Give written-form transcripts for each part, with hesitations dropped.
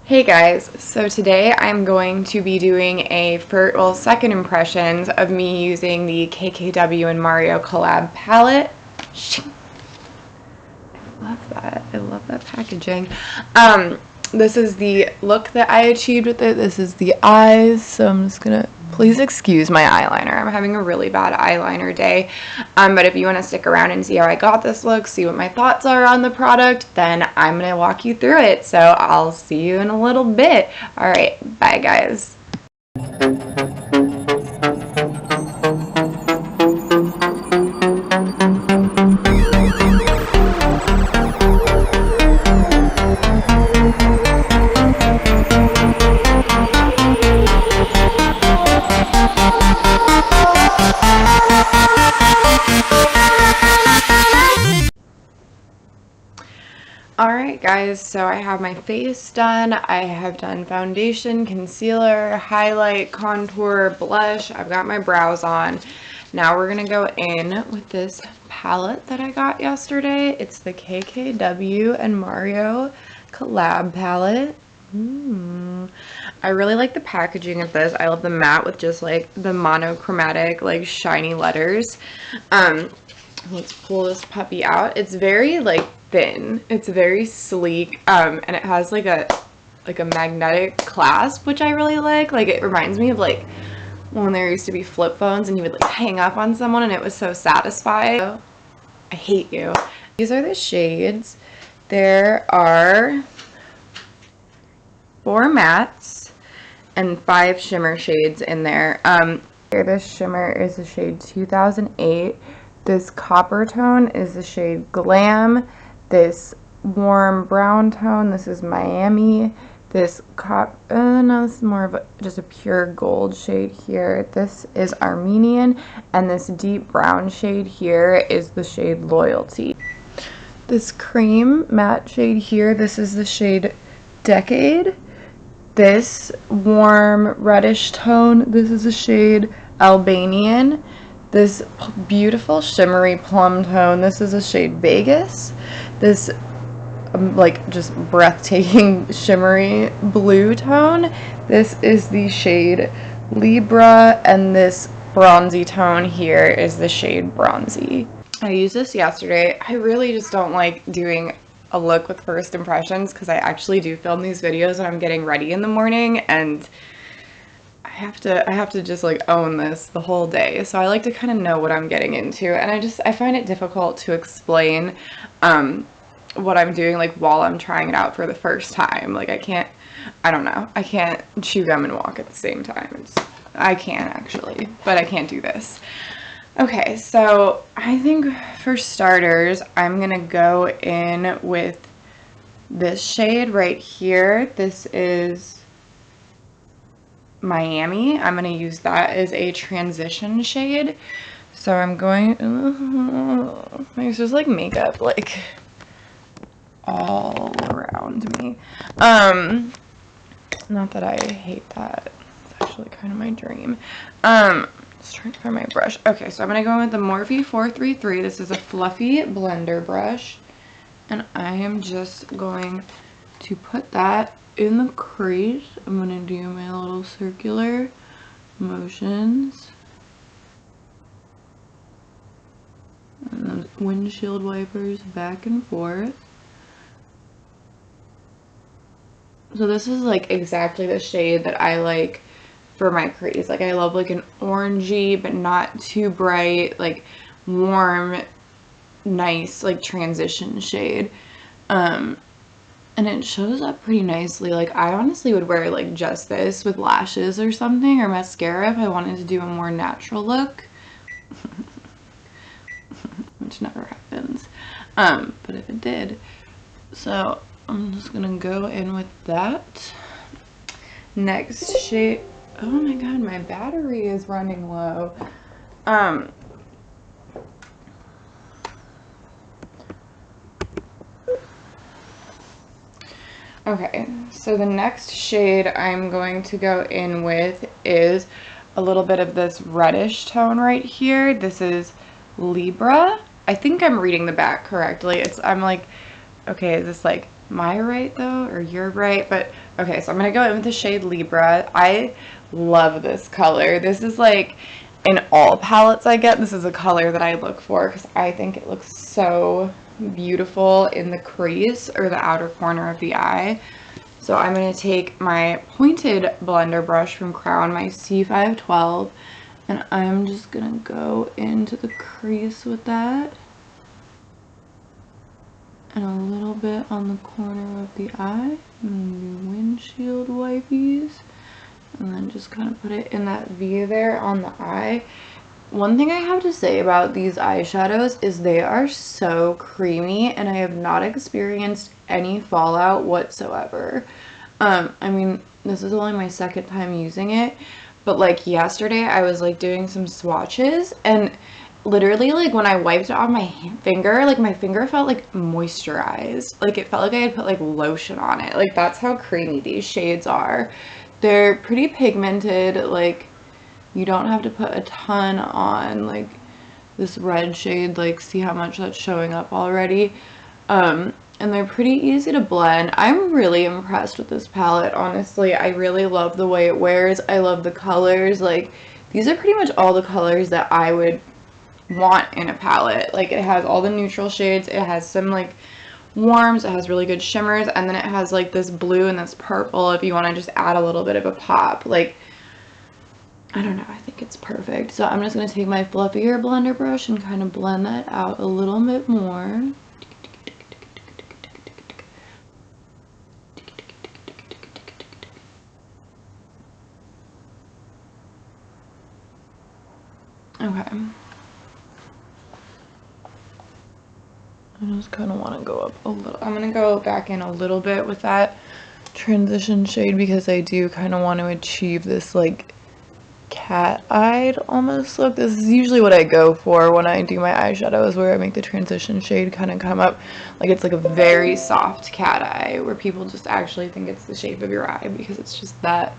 Hey guys, so today I'm going to be doing a second impressions of me using the KKW and Mario collab palette. I love that. I love that packaging. This is the look that I achieved with it. This is the eyes, so I'm just gonna, please excuse my eyeliner. I'm having a really bad eyeliner day. But if you want to stick around and see how I got this look, see what my thoughts are on the product, then I'm gonna walk you through it. So I'll see you in a little bit. Alright, bye guys. Alright guys, so I have my face done. I have done foundation, concealer, highlight, contour, blush. I've got my brows on. Now we're going to go in with this palette that I got yesterday. It's the KKW and Mario collab palette. I really like the packaging of this. I love the matte with just like the monochromatic like shiny letters. Let's pull this puppy out. It's very like thin. It's very sleek, and it has like a magnetic clasp, which I really like. Like it reminds me of like when there used to be flip phones and you would like hang up on someone and it was so satisfying. I hate you. These are the shades. There are 4 mattes and 5 shimmer shades in there. Here, this shimmer is the shade 2008. This copper tone is the shade Glam. This warm brown tone, this is Miami. This no, this is more of just a pure gold shade here. This is Armenian, and this deep brown shade here is the shade Loyalty. This cream matte shade here, this is the shade Decade. This warm reddish tone, this is the shade Albanian. This beautiful shimmery plum tone, this is a shade Vegas. This like just breathtaking shimmery blue tone, this is the shade Libra, and this bronzy tone here is the shade Bronzy. I used this yesterday. I really just don't like doing a look with first impressions because I actually do film these videos when I'm getting ready in the morning, and I have to just like own this the whole day. So I like to kind of know what I'm getting into, and I find it difficult to explain what I'm doing like while I'm trying it out for the first time. Like I don't know, I can't chew gum and walk at the same time. I can actually, but I can't do this. Okay, so I think for starters, I'm gonna go in with this shade right here. This is Miami. I'm going to use that as a transition shade. So I'm going, there's just like makeup like all around me. Not that I hate that. It's actually kind of my dream. Let's try to find my brush. Okay, so I'm going to go with the Morphe 433. This is a fluffy blender brush. And I am just going to put that in the crease. I'm going to do my little circular motions. And those windshield wipers back and forth. So this is like exactly the shade that I like for my crease. Like I love like an orangey but not too bright, like warm, nice like transition shade. And it shows up pretty nicely. Like I honestly would wear like just this with lashes or something, or mascara if I wanted to do a more natural look. Which never happens. But if it did. So I'm just gonna go in with that. Next shade. Oh my god, my battery is running low. Okay, so the next shade I'm going to go in with is a little bit of this reddish tone right here. This is Libra. I think I'm reading the back correctly. I'm like, okay, is this like my right though, or your right? But Okay, so I'm going to go in with the shade Libra. I love this color. This is like, in all palettes I get, this is a color that I look for because I think it looks so beautiful in the crease or the outer corner of the eye. So I'm going to take my pointed blender brush from Crown, my C512, and I'm just going to go into the crease with that. And a little bit on the corner of the eye. I'm going to do windshield wipies. And then just kind of put it in that V there on the eye. One thing I have to say about these eyeshadows is they are so creamy and I have not experienced any fallout whatsoever. I mean, this is only my second time using it, but like yesterday I was like doing some swatches and literally like when I wiped it off my finger, like my finger felt like moisturized. Like it felt like I had put like lotion on it. Like that's how creamy these shades are. They're pretty pigmented, like you don't have to put a ton on. Like this red shade, like see how much that's showing up already. And they're pretty easy to blend. I'm really impressed with this palette, honestly. I really love the way it wears. I love the colors. Like these are pretty much all the colors that I would want in a palette. Like it has all the neutral shades, it has some like warms, it has really good shimmers, and then it has like this blue and this purple if you want to just add a little bit of a pop. Like I don't know, I think it's perfect. So I'm just going to take my fluffier blender brush and kind of blend that out a little bit more. Okay. I just kind of want to go up a little. I'm going to go back in a little bit with that transition shade because I do kind of want to achieve this like cat-eyed almost look. This is usually what I go for when I do my eyeshadows, where I make the transition shade kind of come up like it's like a very soft cat eye where people just actually think it's the shape of your eye because it's just that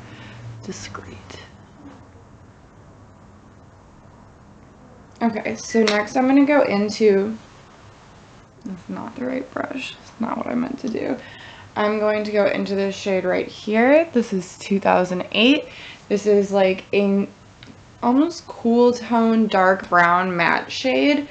discreet. Okay, so next I'm going to go into, that's not the right brush, it's not what I meant to do. I'm going to go into this shade right here. This is 2008. This is like a almost cool tone dark brown matte shade.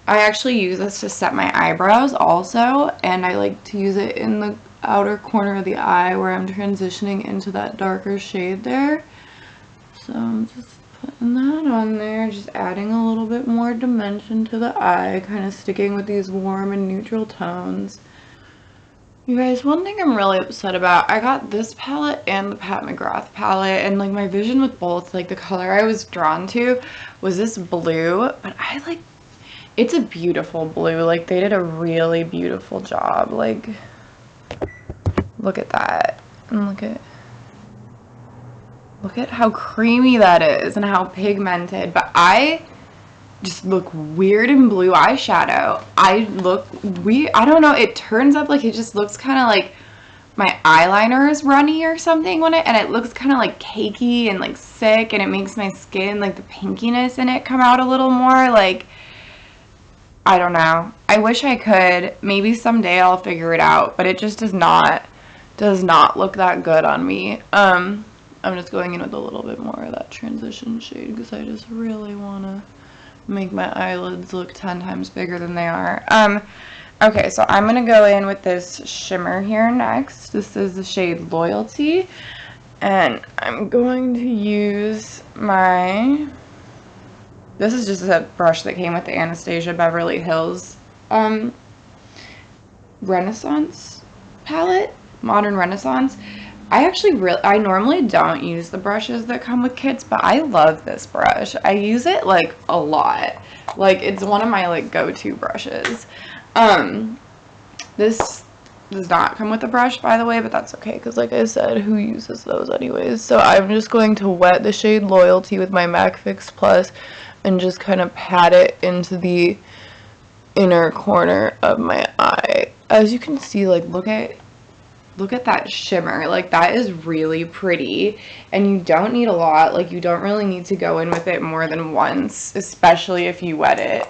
I actually use this to set my eyebrows also, and I like to use it in the outer corner of the eye where I'm transitioning into that darker shade there. So I'm just putting that on there, just adding a little bit more dimension to the eye, kind of sticking with these warm and neutral tones. You guys, one thing I'm really upset about, I got this palette and the Pat McGrath palette, and like my vision with both, like the color I was drawn to was this blue, but I like, it's a beautiful blue. Like they did a really beautiful job. Like look at that, and look at how creamy that is and how pigmented. But I just look weird in blue eyeshadow. I look weird. I don't know. It turns up like it just looks kind of like my eyeliner is runny or something when and it looks kind of like cakey and like sick, and it makes my skin, like the pinkiness in it, come out a little more. Like I don't know. I wish I could. Maybe someday I'll figure it out, but it just does not look that good on me. I'm just going in with a little bit more of that transition shade because I just really want to make my eyelids look 10 times bigger than they are. Okay, so I'm gonna go in with this shimmer here next. This is the shade Loyalty, and I'm going to use my, this is just a brush that came with the Anastasia Beverly Hills Renaissance palette, Modern Renaissance. I normally don't use the brushes that come with kits, but I love this brush. I use it like a lot. Like it's one of my like go-to brushes. This does not come with a brush, by the way, but that's okay because like I said, who uses those anyways? So I'm just going to wet the shade Loyalty with my MAC Fix Plus and just kind of pat it into the inner corner of my eye. As you can see, like look at that shimmer. Like that is really pretty, and you don't need a lot. Like you don't really need to go in with it more than once, especially if you wet it.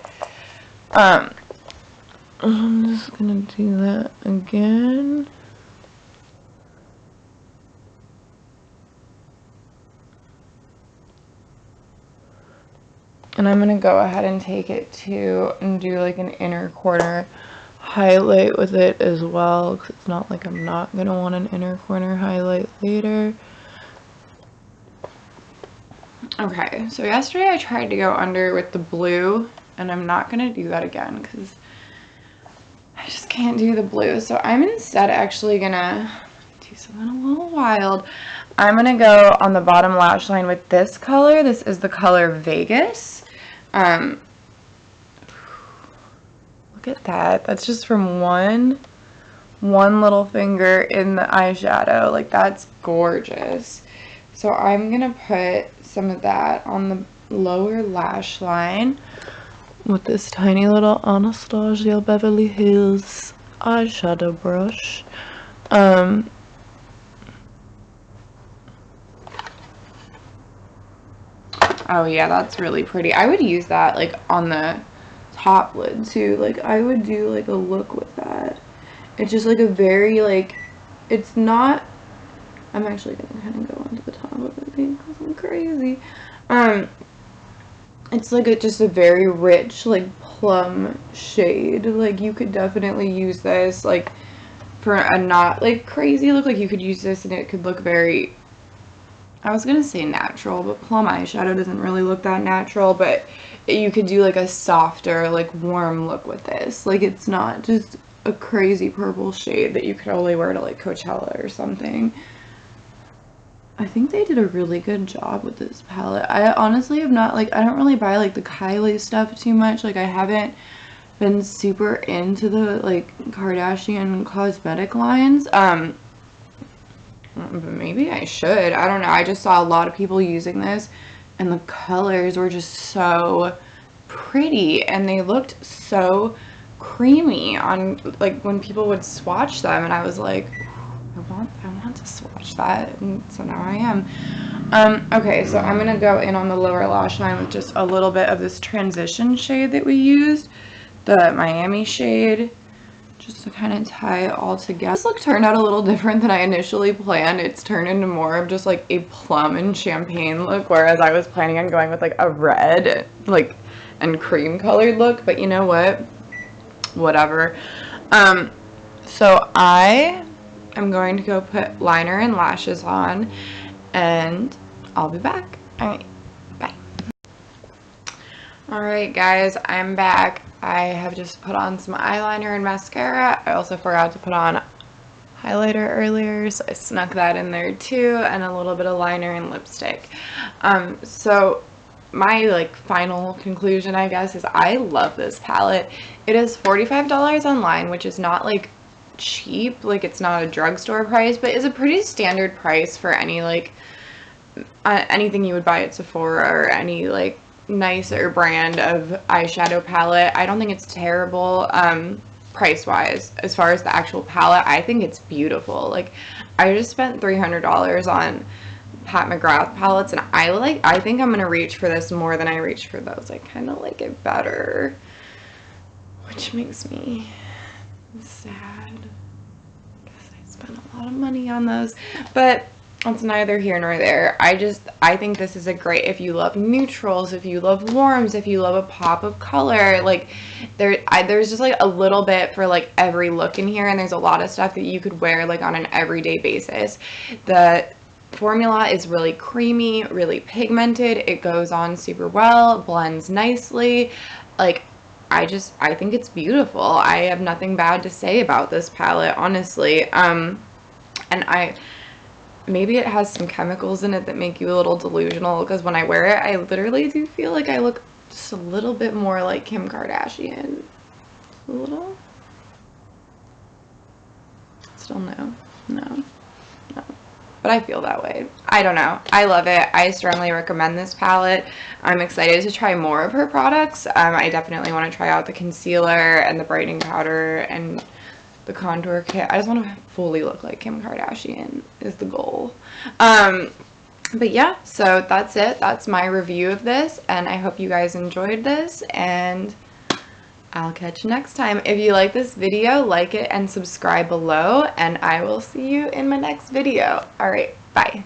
I'm just gonna do that again. And I'm going to go ahead and take it too and do like an inner corner highlight with it as well, because it's not like I'm not going to want an inner corner highlight later. Okay, so yesterday I tried to go under with the blue, and I'm not going to do that again because I just can't do the blue. So I'm instead actually going to do something a little wild. I'm going to go on the bottom lash line with this color. This is the color Vegas. Look at that. That's just from one little finger in the eyeshadow. Like, that's gorgeous. So I'm going to put some of that on the lower lash line with this tiny little Anastasia Beverly Hills eyeshadow brush. Oh yeah, that's really pretty. I would use that like on the top lid too. Like, I would do like a look with that. It's just like a very like, it's not, I'm actually gonna kind of go onto the top of it because I'm crazy. It's like just a very rich like plum shade. Like, you could definitely use this like for a not like crazy look. Like, you could use this and it could look very, I was gonna say natural, but plum eyeshadow doesn't really look that natural, but you could do like a softer, like warm look with this. Like, it's not just a crazy purple shade that you could only wear to like Coachella or something. I think they did a really good job with this palette. I honestly have not, like, I don't really buy like the Kylie stuff too much. Like, I haven't been super into the like Kardashian cosmetic lines. But maybe I should. I don't know. I just saw a lot of people using this and the colors were just so pretty and they looked so creamy on like when people would swatch them, and I was like, I want to swatch that, and so now I am. Okay, so I'm gonna go in on the lower lash line with just a little bit of this transition shade that we used, the Miami shade, just to kind of tie it all together. This look turned out a little different than I initially planned. It's turned into more of just like a plum and champagne look, whereas I was planning on going with like a red like and cream colored look, but you know what, whatever. So I am going to go put liner and lashes on and I'll be back. All right, bye. All right guys, I'm back. I have just put on some eyeliner and mascara. I also forgot to put on highlighter earlier, so I snuck that in there too, and a little bit of liner and lipstick. So my like final conclusion, I guess, is I love this palette. It is $45 online, which is not like cheap, like it's not a drugstore price, but it's a pretty standard price for any like anything you would buy at Sephora or any like nicer brand of eyeshadow palette. I don't think it's terrible price wise. As far as the actual palette, I think it's beautiful. Like, I just spent $300 on Pat McGrath palettes, and I think I'm gonna reach for this more than I reached for those. I kind of like it better, which makes me sad because I spent a lot of money on those, but it's neither here nor there. I think this is a great, if you love neutrals, if you love warms, if you love a pop of color, like there's just like a little bit for like every look in here, and there's a lot of stuff that you could wear like on an everyday basis. The formula is really creamy, really pigmented. It goes on super well, blends nicely. Like, I think it's beautiful. I have nothing bad to say about this palette, honestly. And maybe it has some chemicals in it that make you a little delusional, because when I wear it, I literally do feel like I look just a little bit more like Kim Kardashian. A little? Still no. But I feel that way. I don't know. I love it. I strongly recommend this palette. I'm excited to try more of her products. I definitely want to try out the concealer and the brightening powder and the contour kit. I just want to fully look like Kim Kardashian is the goal. But yeah, so that's it. That's my review of this, and I hope you guys enjoyed this, and I'll catch you next time. If you like this video, like it and subscribe below, and I will see you in my next video. All right, bye.